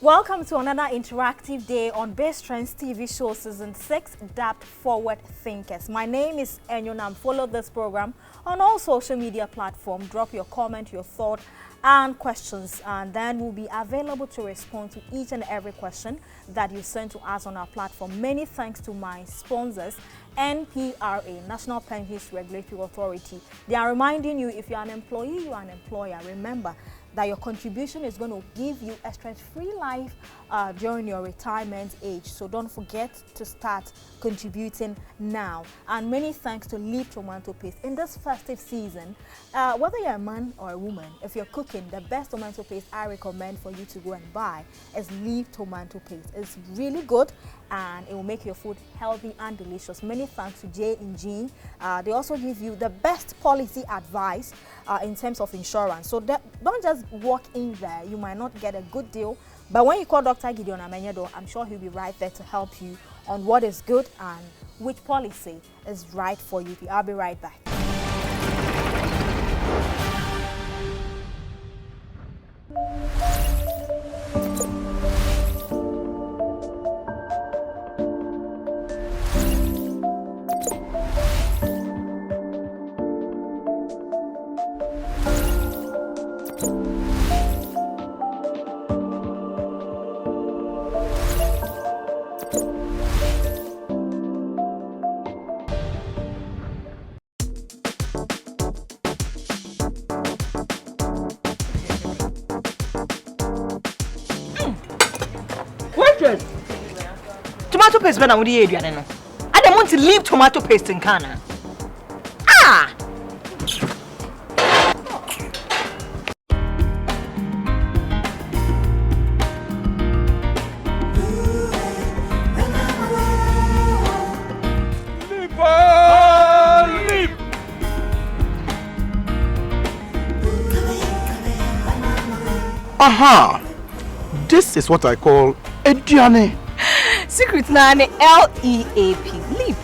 Welcome to another interactive day on BizTrends TV Show Season 6, Dubbed Forward Thinkers. My name is Nnamdi. Follow this program on all social media platforms. Drop your comment, your thought, and questions, and then we'll be available to respond to each and every question that you send to us on our platform. Many thanks to my sponsors, NPRA, National Pensions Regulatory Authority. They are reminding you, if you're an employee, you are an employer. Remember that your contribution is going to give you a stress-free life during your retirement age. So don't forget to start contributing now. And many thanks to Leaf Tomato Paste. In this festive season, whether you're a man or a woman, if you're cooking, the best tomato paste I recommend for you to go and buy is Leaf Tomato Paste. It's really good and it will make your food healthy and delicious. Many thanks to GHOne. They also give you the best policy advice in terms of insurance. So don't just walk in there. You might not get a good deal, but when you call Dr. Gideon Amenyedo, I'm sure he'll be right there to help you on what is good and which policy is right for you. I'll be right back. Tomato paste when I would eat, I don't know. I don't want to leave tomato paste in Ghana. Ah! Aha! This is what I call a journey. Secret na LEAP, leap.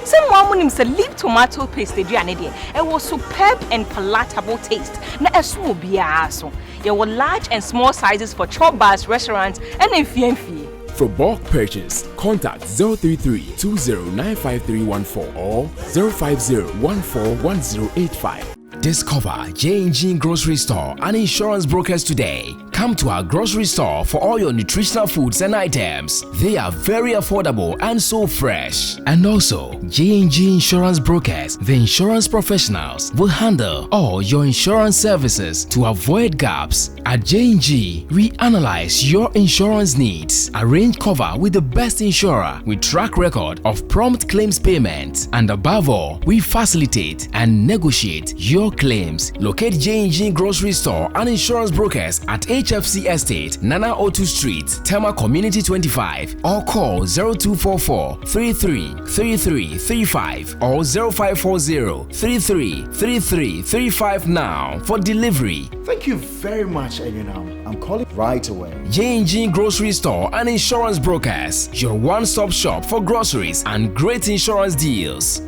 Someone named a leap tomato paste the journey. It was superb and palatable taste. Na esu biaso. There were large and small sizes for chop bars, restaurants, and FNF. For bulk purchase, contact 033-2095-314 or 050-141085. Discover GHOne Grocery Store and Insurance Brokers today. Come to our grocery store for all your nutritional foods and items. They are very affordable and so fresh. And also, GHOne Insurance Brokers, the insurance professionals, will handle all your insurance services to avoid gaps. At GHOne, we analyze your insurance needs, arrange cover with the best insurer with track record of prompt claims payment, and above all, we facilitate and negotiate your claims. Locate GHOne Grocery Store and Insurance Brokers at HFC Estate, Nana Otu Street, Tema Community 25, or call 0244-333335 or 0540-333335 now for delivery. Thank you very much, Nnamdi. I'm calling right away. GHOne Grocery Store and Insurance Brokers, your one-stop shop for groceries and great insurance deals.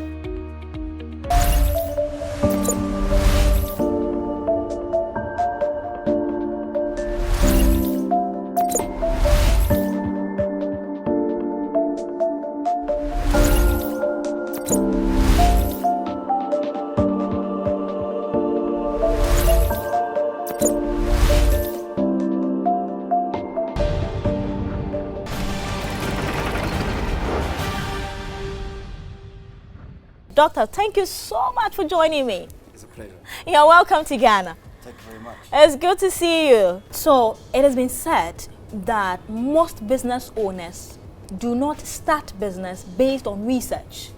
Doctor, thank you so much for joining me. It's a pleasure. You're welcome to Ghana. Thank you very much. It's good to see you. So, it has been said that most business owners do not start business based on research,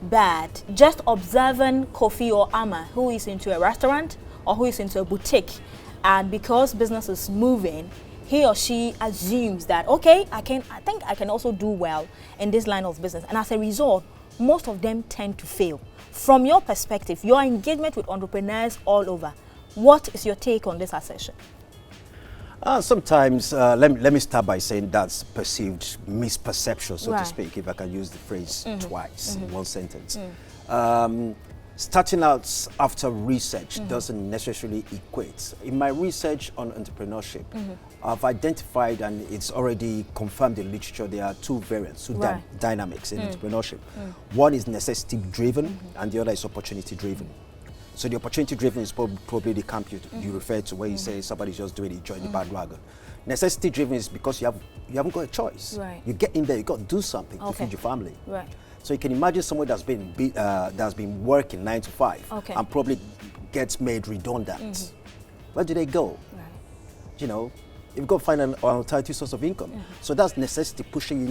but just observing Kofi or Ama, who is into a restaurant or who is into a boutique, and because business is moving, he or she assumes that, okay, I think I can also do well in this line of business. And as a result, most of them tend to fail. From your perspective, your engagement with entrepreneurs all over, what is your take on this assertion? Sometimes, let me start by saying that's perceived misperception, so to speak, if I can use the phrase twice in one sentence. Starting out after research doesn't necessarily equate. In my research on entrepreneurship, I've identified, and it's already confirmed in literature, there are two variants, two dynamics in entrepreneurship. One is necessity-driven, and the other is opportunity-driven. So the opportunity-driven is probably the camp you refer to, where you say somebody's just doing it, join the bandwagon. Necessity-driven is because you haven't got a choice. Right. You get in there, you got to do something to feed your family. Right. So you can imagine someone that's been working 9 to 5 and probably gets made redundant. Where do they go? Right. You know, you've got to find an alternative source of income. So that's necessity pushing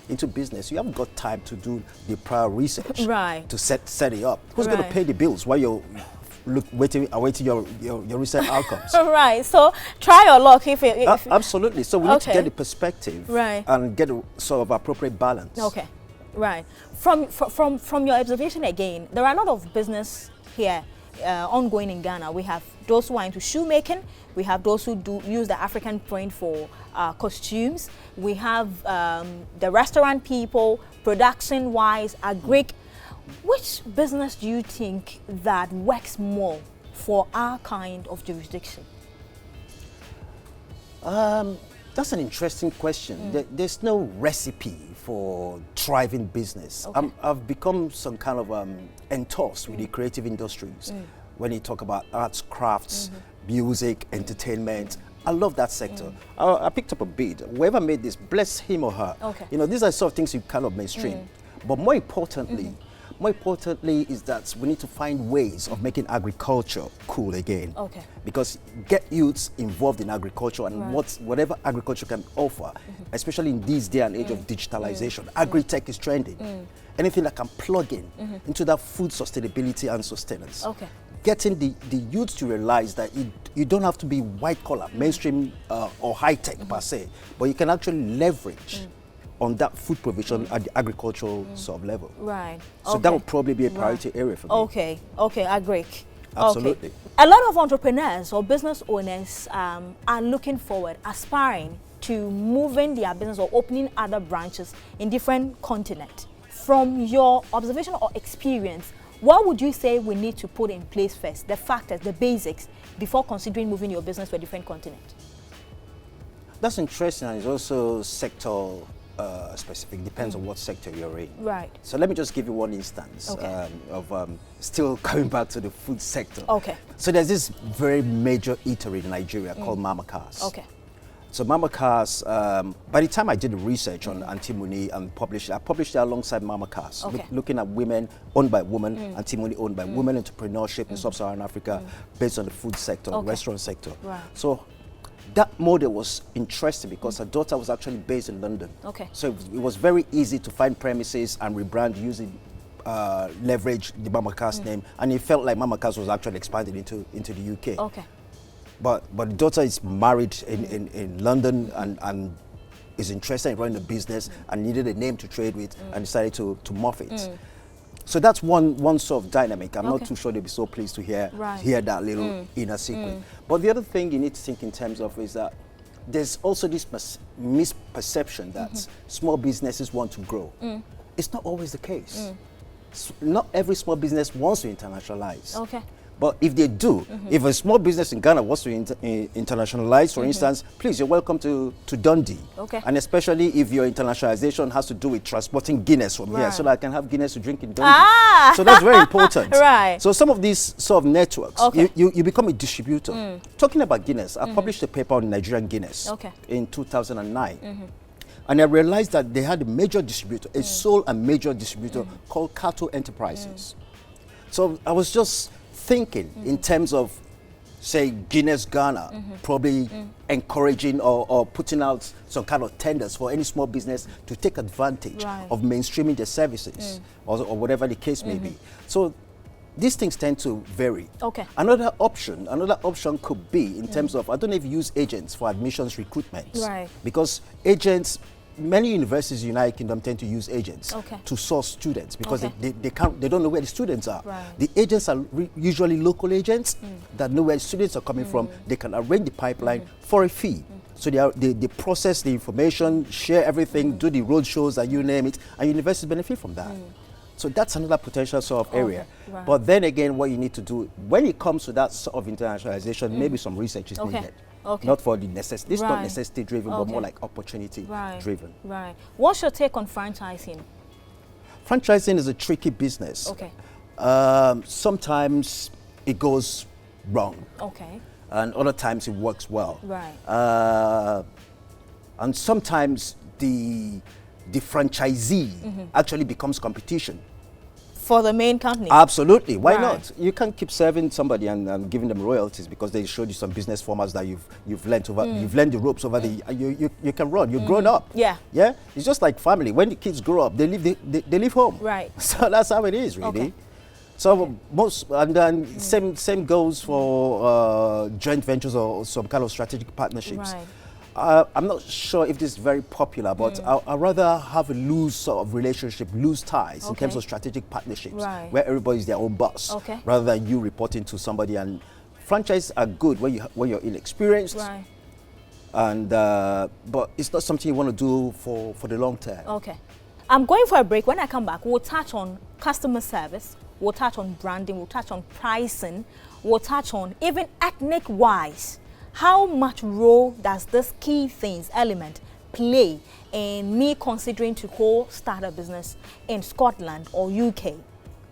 into business. You haven't got time to do the prior research to set it up. Who's going to pay the bills while you're awaiting your research outcomes? Right. So try your luck if absolutely. So we need to get the perspective and get a sort of appropriate balance. Okay. Right. From your observation again, there are a lot of business here ongoing in Ghana. We have those who are into shoemaking. We have those who use the African print for costumes. We have the restaurant people, production-wise, agric. Which business do you think that works more for our kind of jurisdiction? That's an interesting question. There's no recipe for thriving business. I've become some kind of enthused with the creative industries. When you talk about arts, crafts, music, entertainment, I love that sector. I picked up a bid. Whoever made this, bless him or her. You know, these are sort of things you kind of mainstream. But more importantly is that we need to find ways of making agriculture cool again. Because get youths involved in agriculture and whatever agriculture can offer, especially in this day and age of digitalization, agri-tech is trending. Anything that can plug into that food sustainability and sustenance. Getting the youth to realize that you don't have to be white collar, mainstream or high tech per se, but you can actually leverage on that food provision at the agricultural sort of level. Right. So that would probably be a priority area for me. Okay, I agree. Absolutely. A lot of entrepreneurs or business owners are looking forward, aspiring to moving their business or opening other branches in different continents. From your observation or experience, what would you say we need to put in place first, the factors, the basics, before considering moving your business to a different continent? That's interesting, and it's also sector specific, depends on what sector you're in. Right. So let me just give you one instance of still coming back to the food sector. So there's this very major eatery in Nigeria called Mama Cass. So Mama Cass, by the time I did the research on antimony and I published it alongside Mama Cass, looking at women owned by women, antimony owned by women, entrepreneurship in sub-Saharan Africa based on the food sector, the restaurant sector. So that model was interesting because her daughter was actually based in London. So it was very easy to find premises and rebrand using leverage the Mama Cass name, and it felt like Mama Cass was actually expanding into the UK. But the daughter is married in London and is interested in running a business and needed a name to trade with and decided to morph it. So that's one sort of dynamic. I'm not too sure they'll be so pleased to hear that little inner secret. But the other thing you need to think in terms of is that there's also this misperception that small businesses want to grow. It's not always the case. Not every small business wants to internationalize. But if they do, if a small business in Ghana wants to internationalize, for instance, please, you're welcome to Dundee. And especially if your internationalization has to do with transporting Guinness from here, so that I can have Guinness to drink in Dundee. So that's very important. So some of these sort of networks, you become a distributor. Talking about Guinness, I published a paper on Nigerian Guinness in 2009. And I realized that they had a major distributor, a sole and major distributor called Cato Enterprises. So I was just thinking in terms of, say, Guinness Ghana, probably encouraging or putting out some kind of tenders for any small business to take advantage of mainstreaming their services or whatever the case may be. So these things tend to vary. Another option could be in terms of, I don't know if you use agents for admissions recruitment. Because agents, many universities in the United Kingdom tend to use agents to source students because they don't know where the students are. The agents are usually local agents that know where the students are coming from. They can arrange the pipeline for a fee. So they process the information, share everything, do the road shows and you name it, and universities benefit from that. So that's another potential sort of area. But then again, what you need to do when it comes to that sort of internationalization, maybe some research is needed. Okay. Not for the necessity. This is not necessity driven, but more like opportunity driven. Right. What's your take on franchising? Franchising is a tricky business. Okay. Sometimes it goes wrong. Okay. And other times it works well. Right. And sometimes the franchisee actually becomes competition. For the main company? Absolutely. Why not? You can't keep serving somebody and giving them royalties because they showed you some business formats that you've learned over. You've learned the ropes over the. You can run. You've grown up. Yeah. Yeah. It's just like family. When the kids grow up, they leave home. Right. So that's how it is, really. Okay. So then same goes for joint ventures or some kind of strategic partnerships. Right. I'm not sure if this is very popular, but I'd rather have a loose sort of relationship, loose ties in terms of strategic partnerships, where everybody's their own boss, rather than you reporting to somebody. And franchises are good when you're inexperienced, and but it's not something you want to do for the long term. Okay, I'm going for a break. When I come back, we'll touch on customer service, we'll touch on branding, we'll touch on pricing, we'll touch on even ethnic-wise. How much role does this key things element play in me considering to start a business in Scotland or UK?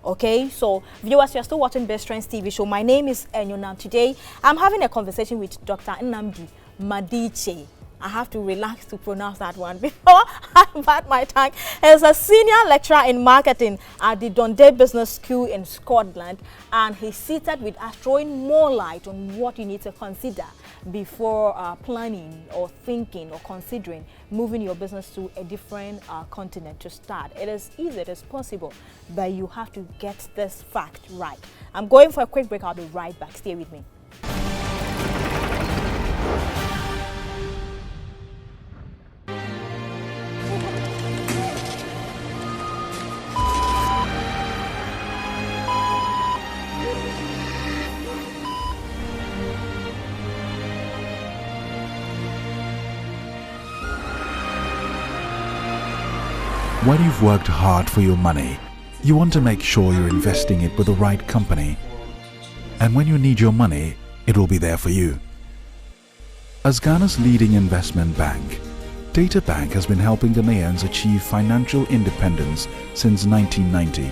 Okay, so viewers, you're still watching BizTrends TV show. My name is Nnamdi. Today, I'm having a conversation with Dr. Nnamdi Madichie. I have to relax to pronounce that one before I bite my tongue. He's a senior lecturer in marketing at the Dundee Business School in Scotland, and he's seated with us, throwing more light on what you need to consider before planning or thinking or considering moving your business to a different continent to start. It is easy, it is possible, but you have to get this fact right. I'm going for a quick break. I'll be right back. Stay with me. When you've worked hard for your money, you want to make sure you're investing it with the right company. And when you need your money, it will be there for you. As Ghana's leading investment bank, Data Bank has been helping Ghanaians achieve financial independence since 1990.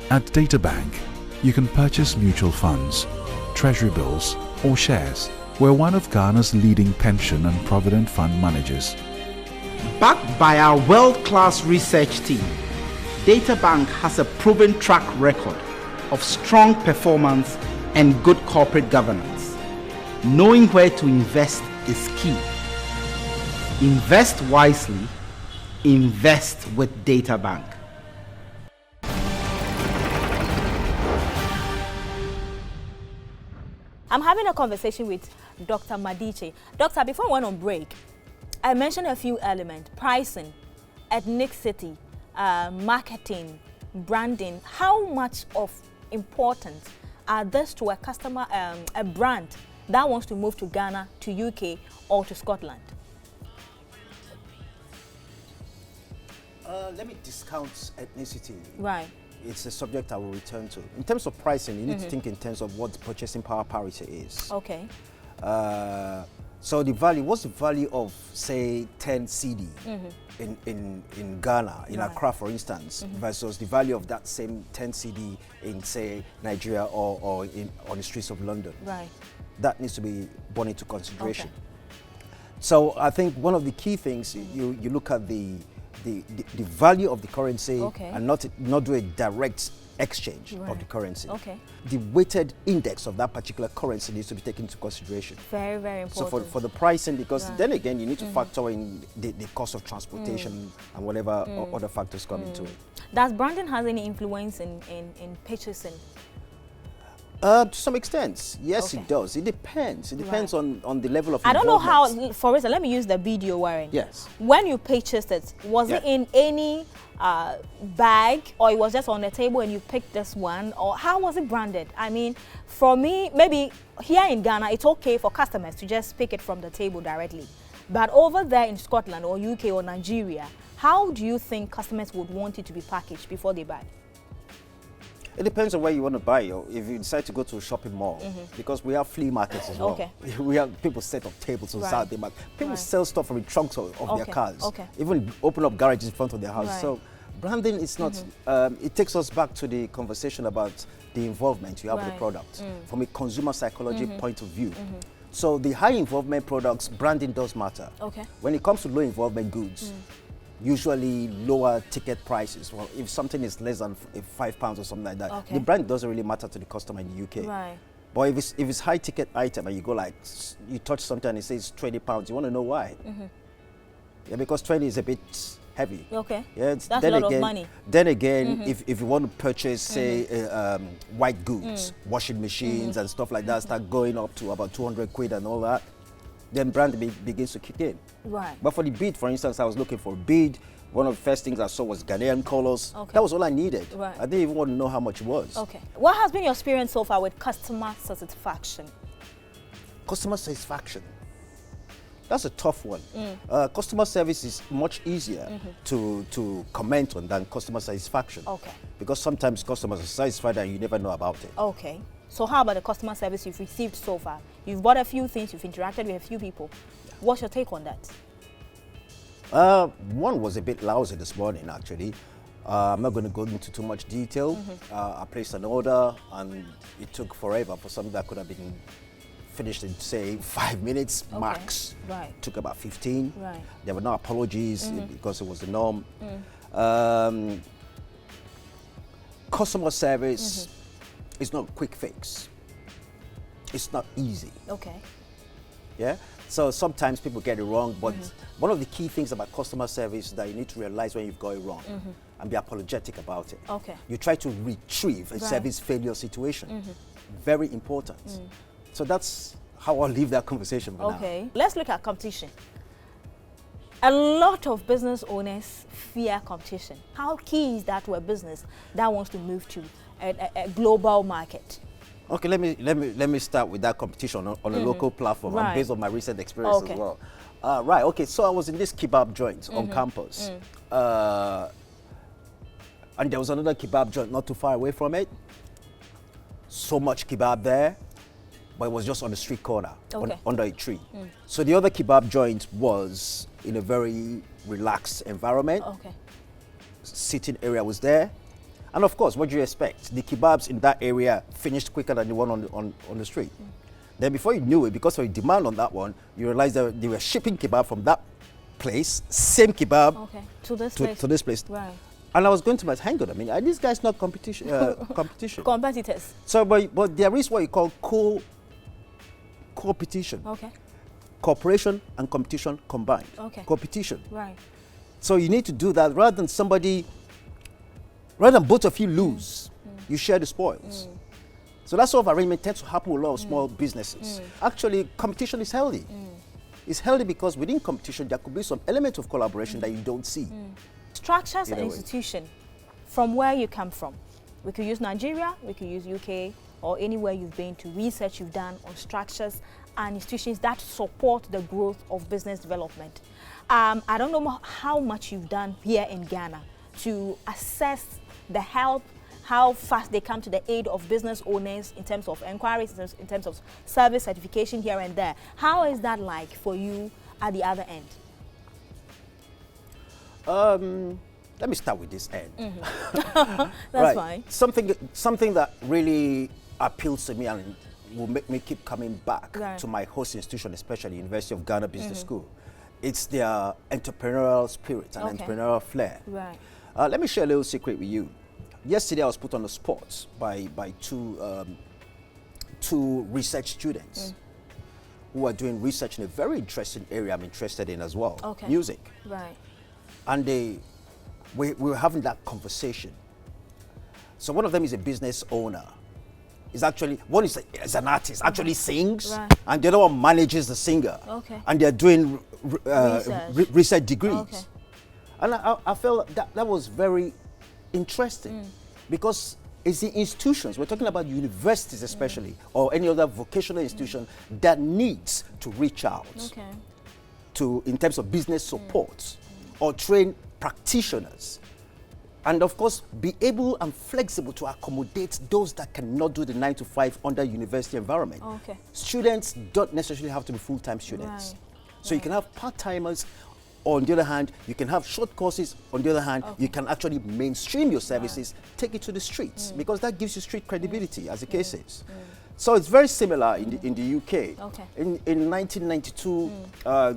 At Data Bank, you can purchase mutual funds, treasury bills, or shares. We're one of Ghana's leading pension and provident fund managers. Backed by our world-class research team, Data Bank has a proven track record of strong performance and good corporate governance. Knowing where to invest is key. Invest wisely, invest with Data Bank. I'm having a conversation with Dr. Madichie. Doctor, before we went on break, I mentioned a few elements: pricing, ethnicity, marketing, branding. How much of importance are this to a customer, a brand that wants to move to Ghana, to UK, or to Scotland? Let me discount ethnicity. Right. It's a subject I will return to. In terms of pricing, you need to think in terms of what purchasing power parity is. Okay. So the value, what's the value of, say, 10 CD in Ghana, in Accra, for instance, versus the value of that same 10 CD in, say, Nigeria or on the streets of London? Right. That needs to be borne into consideration. Okay. So I think one of the key things, you look at the value of the currency and not do a direct exchange of the currency. Okay. The weighted index of that particular currency needs to be taken into consideration. Very, very important. So for the pricing, because then again, you need to factor in the cost of transportation and whatever other factors come into it. Does branding have any influence in purchasing? To some extent, yes, it does. It depends. It depends on the level of involvement. I don't know how, for instance, let me use the video wearing. Yes. When you purchased it, was it in any bag, or it was just on the table and you picked this one, or how was it branded? I mean, for me, maybe here in Ghana, it's okay for customers to just pick it from the table directly. But over there in Scotland or UK or Nigeria, how do you think customers would want it to be packaged before they buy? It depends on where you want to buy. If you decide to go to a shopping mall, because we have flea markets as well. Okay. We have people set up tables on Saturday market. People sell stuff from the trunks of their cars. Okay. Even open up garages in front of their houses. So branding is not, it takes us back to the conversation about the involvement you have with the product from a consumer psychology point of view. So the high involvement products, branding does matter. Okay. When it comes to low involvement goods, usually lower ticket prices. Well, if something is less than £5 or something like that, the brand doesn't really matter to the customer in the UK. Right. But if it's high ticket item and you go like, you touch something and it says £20, you want to know why? Yeah, because 20 is a bit heavy. Okay. Yeah, that's a lot of money. Then again, if you want to purchase, say, white goods, washing machines and stuff like that, start going up to about 200 quid and all that, then brand begins to kick in. Right. But for the bead, for instance, I was looking for a bead. One of the first things I saw was Ghanaian colors. Okay. That was all I needed. Right. I didn't even want to know how much it was. Okay. What has been your experience so far with customer satisfaction? Customer satisfaction. That's a tough one. Customer service is much easier to comment on than customer satisfaction. Okay. Because sometimes customers are satisfied and you never know about it. Okay. So how about the customer service you've received so far? You've bought a few things, you've interacted with a few people. What's your take on that? One was a bit lousy this morning, actually. I'm not going to go into too much detail. I placed an order and it took forever for something that could have been finished in, say, 5 minutes max. Right. Took about 15. Right. There were no apologies because it was the norm. Customer service is not a quick fix. It's not easy. Okay. Yeah? So sometimes people get it wrong, but one of the key things about customer service that you need to realize when you've got it wrong and be apologetic about it. Okay. You try to retrieve a service failure situation. Very important. So that's how I'll leave that conversation for now. Okay. Let's look at competition. A lot of business owners fear competition. How key is that to a business that wants to move to a global market? Okay, let me start with that competition on a local platform, and based on my recent experience as well. Right. Okay. So I was in this kebab joint on campus, and there was another kebab joint not too far away from it. So much kebab there, but it was just on the street corner, under a tree. So the other kebab joint was in a very relaxed environment. Okay. Sitting area was there. And of course, what do you expect? The kebabs in that area finished quicker than the one on the street. Then before you knew it, because of the demand on that one, you realized that they were shipping kebab from that place, same kebab, to this place. Right. And I was going to my hang on, I mean, are these guys not competition? Competitors. So, but there is what you call co-competition. Okay. Cooperation and competition combined. Okay. Competition. Right. So you need to do that rather than both of you lose, you share the spoils. So that sort of arrangement tends to happen with a lot of small businesses. Actually, competition is healthy. It's healthy because within competition, there could be some element of collaboration that you don't see. Structures and institution, from where you come from. We could use Nigeria, we could use UK, or anywhere you've been to, research you've done on structures and institutions that support the growth of business development. I don't know how much you've done here in Ghana to assess the help, how fast they come to the aid of business owners in terms of inquiries, in terms of service certification here and there. How is that like for you at the other end? Let me start with this end. That's fine. Something that really appeals to me and will make me keep coming back to my host institution, especially University of Ghana Business School. It's their entrepreneurial spirit and entrepreneurial flair. Right. Let me share a little secret with you. Yesterday, I was put on the spot by two research students who are doing research in a very interesting area I'm interested in as well, music. Right. And we were having that conversation. So one of them is a business owner. One is an artist, actually sings, and the other one manages the singer. Okay. And they're doing research degrees. Okay. And I felt that was very interesting because it's the institutions, we're talking about universities especially, or any other vocational institution that needs to reach out in terms of business support or train practitioners And of course, be able and flexible to accommodate those that cannot do the 9 to 5 under university environment. Okay. Students don't necessarily have to be full-time students. So you can have part-timers. On the other hand, you can have short courses. On the other hand, you can actually mainstream your services, take it to the streets, because that gives you street credibility, as the case is. So it's very similar in the UK. Okay. In 1992,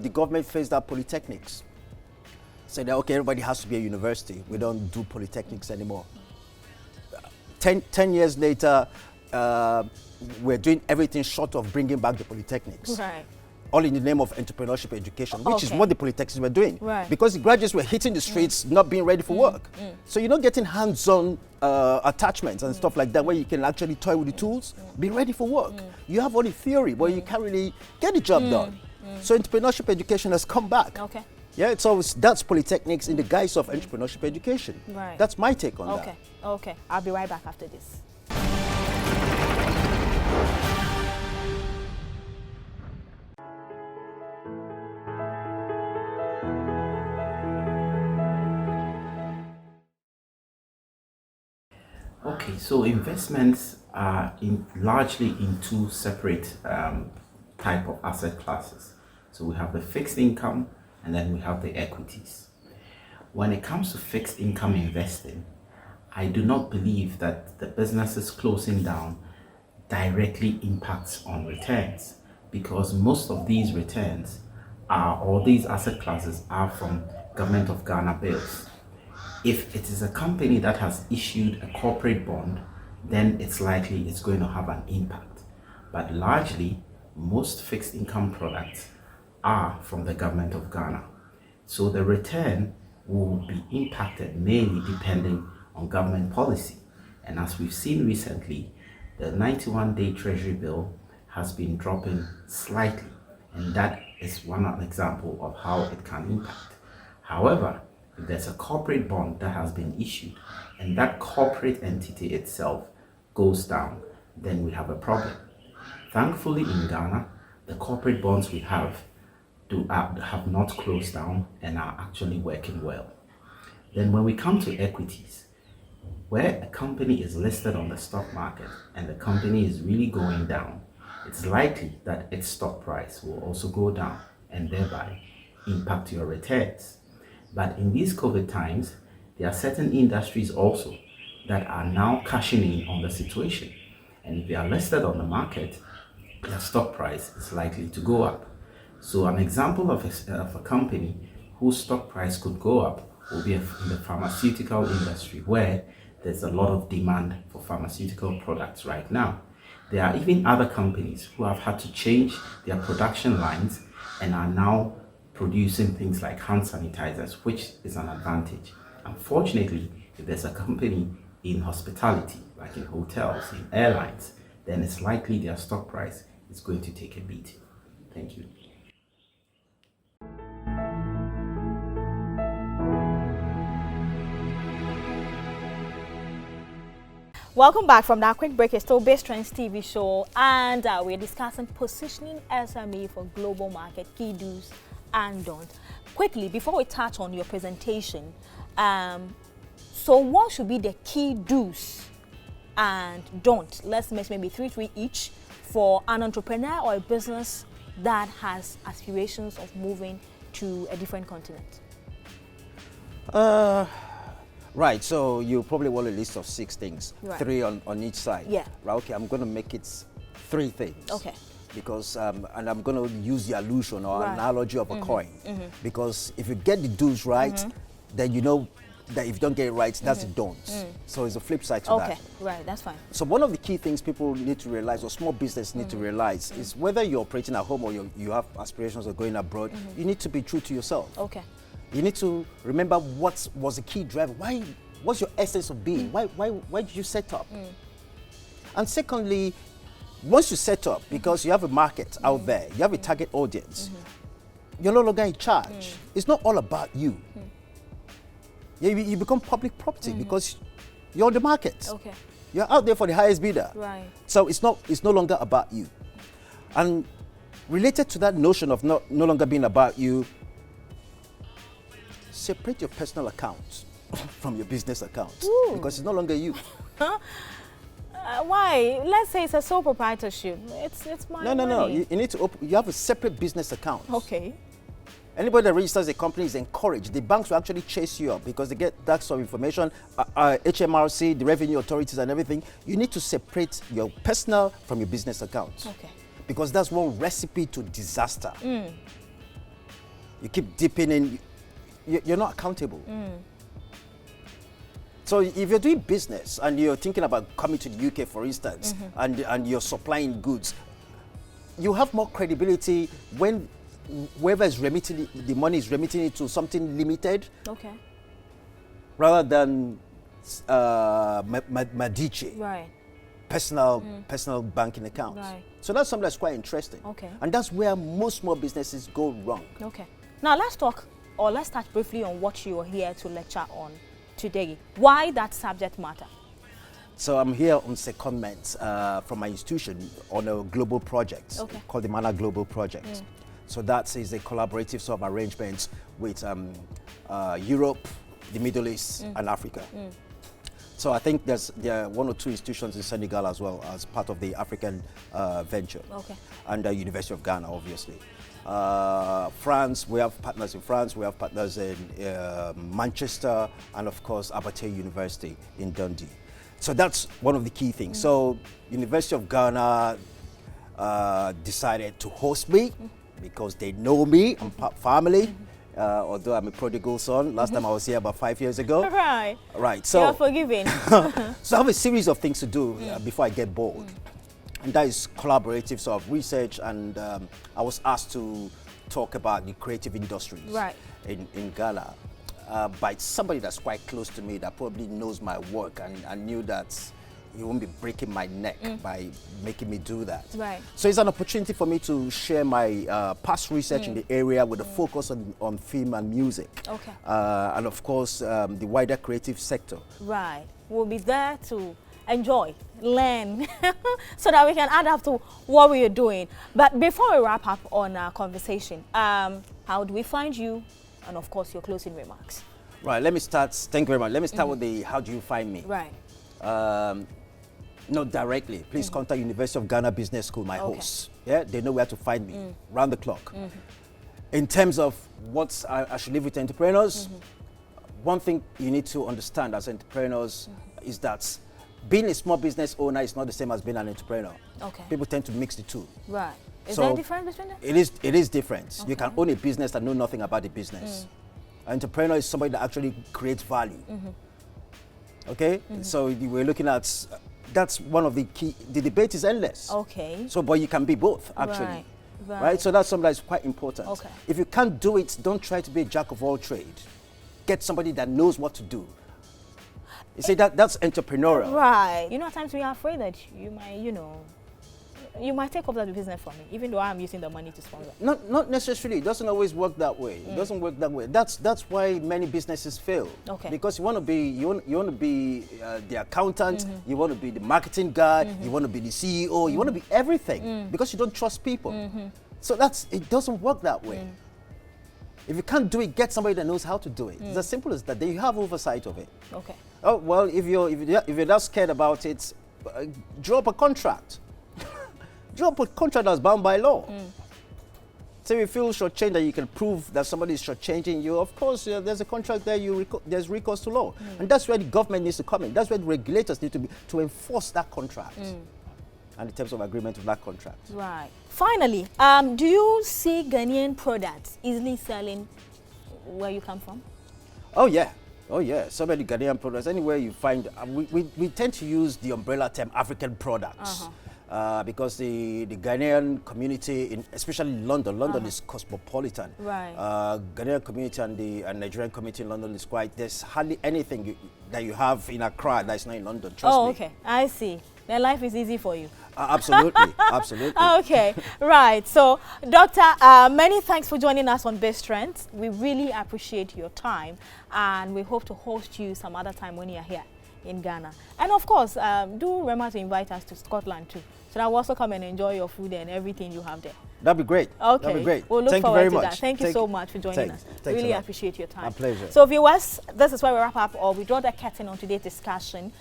the government phased out polytechnics. Said that, okay, everybody has to be a university. We don't do polytechnics anymore. 10 years later, we're doing everything short of bringing back the polytechnics. Right. All in the name of entrepreneurship education, which is what the polytechnics were doing. Right. Because the graduates were hitting the streets, not being ready for work. So you're not getting hands-on attachments and stuff like that, where you can actually toy with the tools, be ready for work. You have all the theory, but you can't really get the job done. So entrepreneurship education has come back. Okay. Yeah, so that's polytechnics in the guise of entrepreneurship education. Right. That's my take on that. Okay. I'll be right back after this. Okay, so investments are largely in two separate type of asset classes. So we have the fixed income and then we have the equities. When it comes to fixed income investing, I do not believe that the businesses closing down directly impacts on returns, because most of these returns or these asset classes are from Government of Ghana bills. If it is a company that has issued a corporate bond, then it's likely it's going to have an impact. But largely, most fixed income products are from the Government of Ghana. So the return will be impacted mainly depending on government policy. And as we've seen recently, the 91-day Treasury bill has been dropping slightly, and that is one example of how it can impact. However, if there's a corporate bond that has been issued and that corporate entity itself goes down, then we have a problem. Thankfully in Ghana, the corporate bonds we have not closed down and are actually working well. Then when we come to equities, where a company is listed on the stock market and the company is really going down, it's likely that its stock price will also go down and thereby impact your returns. But in these COVID times, there are certain industries also that are now cashing in on the situation. And if they are listed on the market, their stock price is likely to go up. So an example of a company whose stock price could go up will be in the pharmaceutical industry, where there's a lot of demand for pharmaceutical products right now. There are even other companies who have had to change their production lines and are now producing things like hand sanitizers, which is an advantage. Unfortunately, if there's a company in hospitality, like in hotels, in airlines, then it's likely their stock price is going to take a beating. Thank you. Welcome back from that quick break. It's still BizTrends TV show, and we're discussing positioning SME for global market, key do's and don't. Quickly, before we touch on your presentation, so what should be the key do's and don't? Let's make maybe three each for an entrepreneur or a business that has aspirations of moving to a different continent. Right, so you probably want a list of 6 things, right. 3 on each side. Yeah. Right, okay, I'm going to make it 3 things. Okay. Because, and I'm going to use the allusion or analogy of a coin. Because if you get the do's right, then you know that if you don't get it right, that's the don'ts. So it's a flip side to that. Okay, right, that's fine. So one of the key things people need to realize, or small business need to realize, is whether you're operating at home or you have aspirations of going abroad, you need to be true to yourself. Okay. You need to remember what was the key driver. What's your essence of being? Why did you set up? And secondly, once you set up, because you have a market out there, you have a target audience, you're no longer in charge. It's not all about you. You become public property because you're on the market. Okay. You're out there for the highest bidder. Right. So it's no longer about you. And related to that notion of no longer being about you, separate your personal accounts from your business account. Ooh. Because it's no longer you. Why? Let's say it's a sole proprietorship. It's my money. No. You need to open. You have a separate business account. Okay. Anybody that registers a company is encouraged. The banks will actually chase you up because they get that sort of information. HMRC, the revenue authorities and everything. You need to separate your personal from your business account. Okay. Because that's one recipe to disaster. You keep dipping in, you're not accountable. So if you're doing business and you're thinking about coming to the UK, for instance, and you're supplying goods, you have more credibility when whoever is remitting the money is remitting it to something limited, rather than Madichie, right? Personal banking accounts. Right. So that's something that's quite interesting. Okay. And that's where most small businesses go wrong. Okay. Now let's talk, or let's touch briefly on what you are here to lecture on today. Why that subject matter? So I'm here on secondment from my institution on a global project called the Mana Global Project. So that is a collaborative sort of arrangement with Europe, the Middle East, and Africa. So I think there are 1 or 2 institutions in Senegal as well as part of the African venture, and the University of Ghana, obviously. France, we have partners in France, we have partners in Manchester, and of course Abertay University in Dundee. So that's one of the key things. So University of Ghana decided to host me because they know me, I'm family. Although I'm a prodigal son. Last time I was here about 5 years ago. Right. So you're forgiven. So I have a series of things to do before I get bored. And that is collaborative sort of research, and I was asked to talk about the creative industries in Ghana by somebody that's quite close to me that probably knows my work, and I knew that he won't be breaking my neck by making me do that. Right. So it's an opportunity for me to share my past research in the area with a focus on film and music. Okay. And of course, the wider creative sector. Right. We'll be there to enjoy, learn, so that we can add up to what we are doing. But before we wrap up on our conversation, how do we find you? And of course, your closing remarks. Right. Let me start. Thank you very much. Let me start with the how do you find me? Right. Not directly. Please contact University of Ghana Business School, my hosts. Yeah, they know where to find me, round the clock. In terms of what I should leave with entrepreneurs, one thing you need to understand as entrepreneurs is that being a small business owner is not the same as being an entrepreneur. Okay. People tend to mix the two. Right. Is there a difference between them? It is different. Okay. You can own a business and know nothing about the business. An entrepreneur is somebody that actually creates value. Okay? So we're looking at, that's one of the key, the debate is endless. Okay. So, but you can be both, actually. Right? So that's something that's quite important. Okay. If you can't do it, don't try to be a jack of all trades. Get somebody that knows what to do. You see, that's entrepreneurial. Right. You know, at times we are afraid that you might, you might take over the business for me, even though I'm using the money to sponsor. Not necessarily. It doesn't always work that way. It doesn't work that way. That's why many businesses fail. Okay. Because you want to be the accountant. You want to be the marketing guy. You want to be the CEO. You want to be everything because you don't trust people. So it doesn't work that way. If you can't do it, get somebody that knows how to do it. It's as simple as that. Then you have oversight of it. Okay. Oh well, if you're not scared about it, draw up a contract. Draw up a contract that's bound by law. So if you feel shortchanged that you can prove that somebody is shortchanging you, of course, there's a contract there. There's recourse to law, and that's where the government needs to come in. That's where the regulators need to be to enforce that contract and the terms of agreement of that contract. Right. Finally, do you see Ghanaian products easily selling where you come from? Oh yeah. Oh yeah, so many Ghanaian products. Anywhere you find, we tend to use the umbrella term African products. Because the Ghanaian community, especially London is cosmopolitan. Right. Ghanaian community and the Nigerian community in London is there's hardly anything that you have in Accra that's not in London, trust me. Oh, okay, I see. Then life is easy for you. Absolutely, absolutely. Okay, right. So, Doctor, many thanks for joining us on BizTrends. We really appreciate your time, and we hope to host you some other time when you're here in Ghana. And of course, do remember to invite us to Scotland too, So I'll also come and enjoy your food and everything you have there. That'd be great. Okay. That'd be great. We'll look Thank forward you very to much. that. Thank you so much for joining us. Really appreciate your time. My pleasure. So viewers, this is where we wrap up, or we draw the curtain on today's discussion,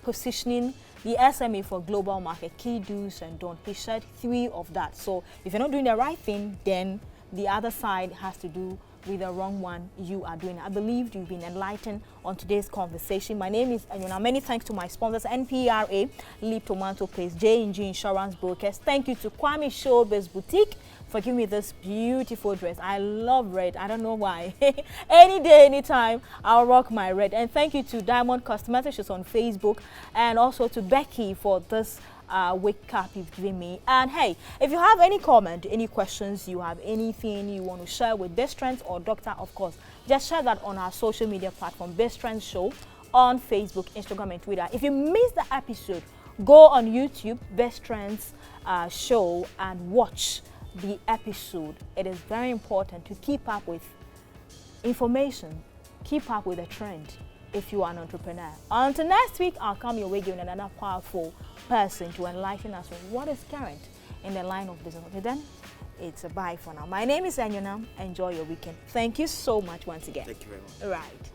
positioning the SME for global market, key do's and don'ts. He shared 3 of that. So if you're not doing the right thing, then the other side has to do with the wrong one you are doing. I believe you've been enlightened on today's conversation. My name is Nnamdi. Many thanks to my sponsors, NPRA, Leap Tomato Paste, J&G Insurance Brokers. Thank you to Kwame Showbiz Boutique for giving me this beautiful dress. I love red. I don't know why. Any day, anytime, I'll rock my red. And thank you to Diamond Cosmetics, she's on Facebook, and also to Becky for this wake up you've given me. And hey, if you have any comment, any questions, you have anything you want to share with BizTrends or Doctor, of course, just share that on our social media platform, BizTrends Show, on Facebook, Instagram, and Twitter. If you missed the episode, go on YouTube, BizTrends Show, and watch the episode. It is very important to keep up with information, keep up with the trend if you are an entrepreneur. Until next week, I'll come your way giving another powerful person to enlighten us on what is current in the line of business. Okay, then it's a bye for now. My name is Nnamdi. Enjoy your weekend. Thank you so much once again. Thank you very much. Right.